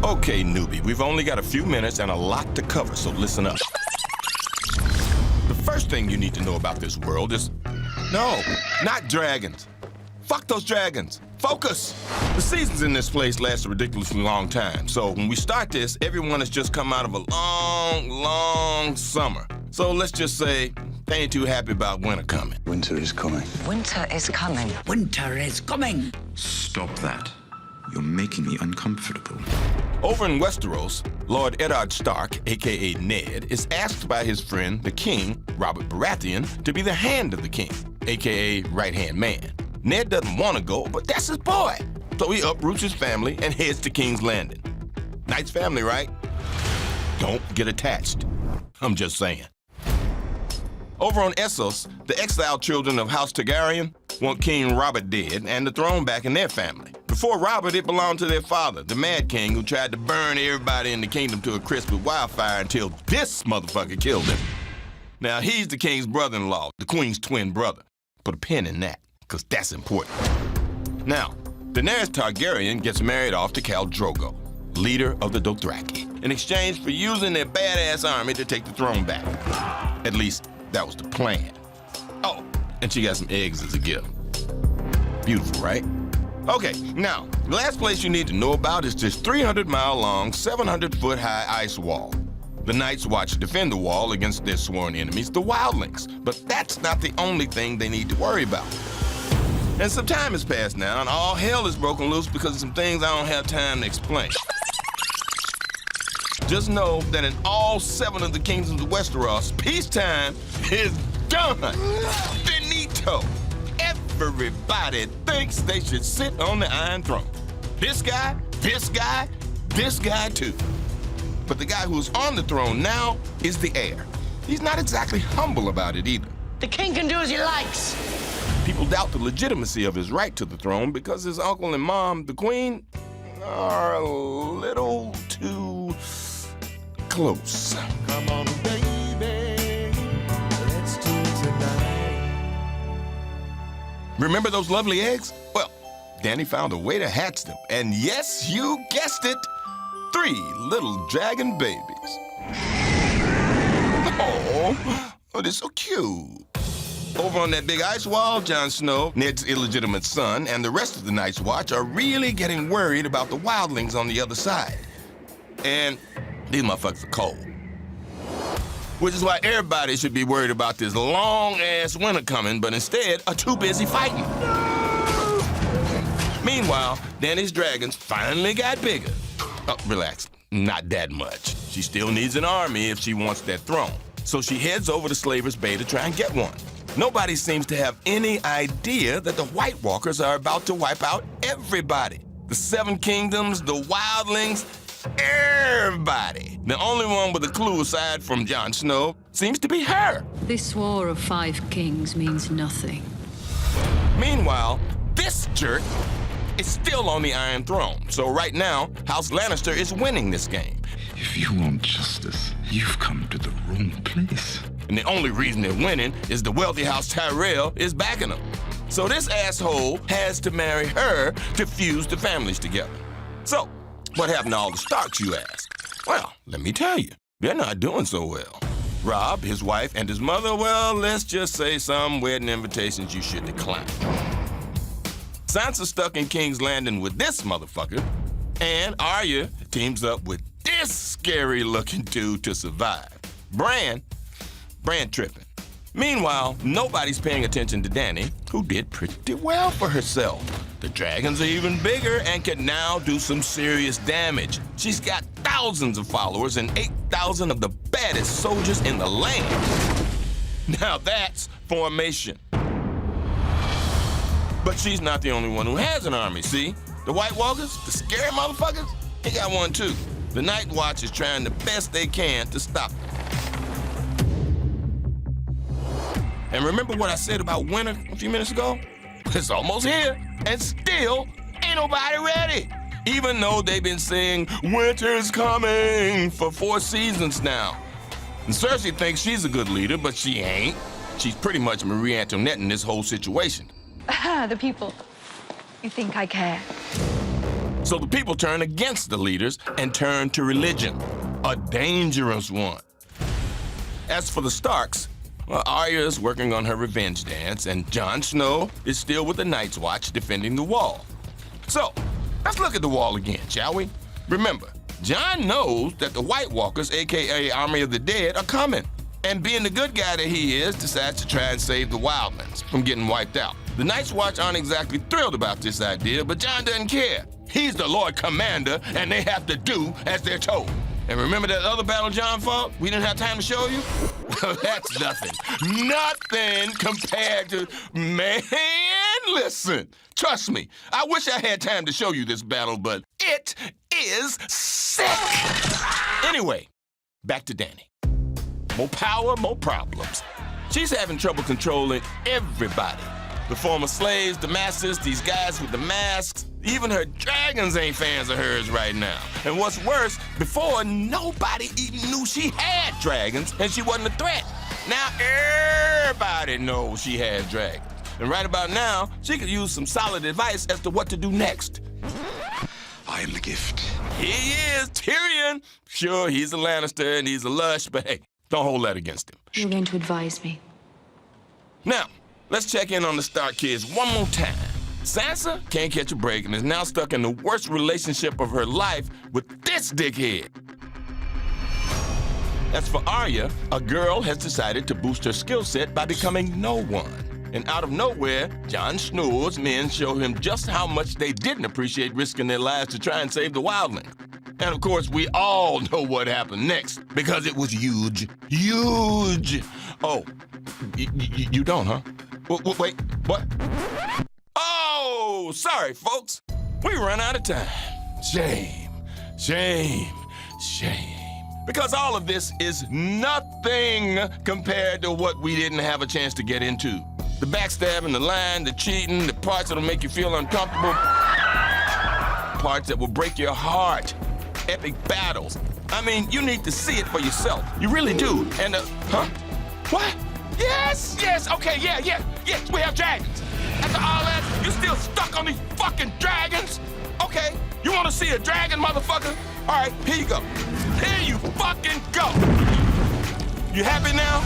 Okay, newbie, we've only got a few minutes and a lot to cover, so listen up. The first thing you need to know about this world is... No, not dragons. Fuck those dragons. Focus! The seasons in this place last a ridiculously long time, so when we start this, everyone has just come out of a long, long summer. So let's just say they ain't too happy about winter coming. Winter is coming. Winter is coming. Winter is coming. Stop that. You're making me uncomfortable. Over in Westeros, Lord Eddard Stark, a.k.a. Ned, is asked by his friend, the king, Robert Baratheon, to be the hand of the king, a.k.a. right-hand man. Ned doesn't want to go, but that's his boy. So he uproots his family and heads to King's Landing. Nice family, right? Don't get attached. I'm just saying. Over on Essos, the exiled children of House Targaryen want King Robert dead and the throne back in their family. Before Robert, it belonged to their father, the Mad King, who tried to burn everybody in the kingdom to a crisp with wildfire until this motherfucker killed him. Now, he's the king's brother-in-law, the queen's twin brother. Put a pin in that, because that's important. Now, Daenerys Targaryen gets married off to Khal Drogo, leader of the Dothraki, in exchange for using their badass army to take the throne back. At least, that was the plan. Oh, and she got some eggs as a gift. Beautiful, right? Okay, now, the last place you need to know about is this 300-mile-long, 700-foot-high ice wall. The Night's Watch defend the wall against their sworn enemies, the Wildlings, but that's not the only thing they need to worry about. And some time has passed now, and all hell is broken loose because of some things I don't have time to explain. Just know that in all 7 of the kingdoms of Westeros, peacetime is done. Finito. Everybody thinks they should sit on the Iron Throne. This guy, this guy, this guy too. But the guy who's on the throne now is the heir. He's not exactly humble about it either. The king can do as he likes. People doubt the legitimacy of his right to the throne because his uncle and mom, the queen, are a little too close. Come on, baby, let's do it tonight. Remember those lovely eggs? Well, Danny found a way to hatch them. And yes, you guessed it, 3 little dragon babies. Oh, they're so cute. Over on that big ice wall, Jon Snow, Ned's illegitimate son, and the rest of the Night's Watch are really getting worried about the wildlings on the other side. And these motherfuckers are cold. Which is why everybody should be worried about this long-ass winter coming, but instead are too busy fighting. No! Meanwhile, Dany's dragons finally got bigger. Oh, relax, not that much. She still needs an army if she wants that throne. So she heads over to Slaver's Bay to try and get one. Nobody seems to have any idea that the White Walkers are about to wipe out everybody. The 7 kingdoms, the wildlings, everybody. The only one with a clue aside from Jon Snow seems to be her. This war of 5 kings means nothing. Meanwhile, this jerk is still on the Iron Throne. So right now, House Lannister is winning this game. If you want justice, you've come to the wrong place. And the only reason they're winning is the wealthy House Tyrell is backing them. So this asshole has to marry her to fuse the families together. So, what happened to all the Starks, you ask? Well, let me tell you, they're not doing so well. Robb, his wife, and his mother, well, let's just say some wedding invitations you should decline. Sansa's stuck in King's Landing with this motherfucker, and Arya teams up with this scary-looking dude to survive. Bran tripping. Meanwhile, nobody's paying attention to Dany, who did pretty well for herself. The dragons are even bigger and can now do some serious damage. She's got thousands of followers and 8,000 of the baddest soldiers in the land. Now that's formation. But she's not the only one who has an army, see? The White Walkers, the scary motherfuckers, they got one too. The Night Watch is trying the best they can to stop them. And remember what I said about winter a few minutes ago? It's almost here, and still ain't nobody ready. Even though they've been saying winter's coming for 4 seasons now. And Cersei thinks she's a good leader, but she ain't. She's pretty much Marie Antoinette in this whole situation. The people. You think I care? So the people turn against the leaders and turn to religion, a dangerous one. As for the Starks, well, Arya is working on her revenge dance, and Jon Snow is still with the Night's Watch defending the wall. So, let's look at the wall again, shall we? Remember, Jon knows that the White Walkers, aka Army of the Dead, are coming. And being the good guy that he is, decides to try and save the wildlings from getting wiped out. The Night's Watch aren't exactly thrilled about this idea, but Jon doesn't care. He's the Lord Commander, and they have to do as they're told. And remember that other battle Jon fought? We didn't have time to show you? Well, that's nothing. Nothing compared to... Man, listen. Trust me. I wish I had time to show you this battle, but it is sick. Anyway, back to Dany. More power, more problems. She's having trouble controlling everybody. The former slaves, the masters, these guys with the masks. Even her dragons ain't fans of hers right now. And what's worse, before nobody even knew she had dragons and she wasn't a threat. Now everybody knows she has dragons. And right about now, she could use some solid advice as to what to do next. I am the gift. He is, Tyrion. Sure, he's a Lannister and he's a lush, but hey, don't hold that against him. You're going to advise me. Now, let's check in on the Stark kids one more time. Sansa can't catch a break and is now stuck in the worst relationship of her life with this dickhead. As for Arya, a girl has decided to boost her skill set by becoming no one. And out of nowhere, Jon Snow's men show him just how much they didn't appreciate risking their lives to try and save the wildling. And of course, we all know what happened next, because it was huge. Huge! Oh, you don't, huh? Wait, what? Oh, sorry, folks. We run out of time. Shame, shame, shame. Because all of this is nothing compared to what we didn't have a chance to get into. The backstabbing, the lying, the cheating, the parts that'll make you feel uncomfortable, parts that will break your heart, epic battles. I mean, you need to see it for yourself. You really do. And, huh? What? Yes, okay, yes, we have dragons. After all that, you still stuck on these fucking dragons? Okay, you wanna see a dragon, motherfucker? All right, here you go. Here you fucking go. You happy now?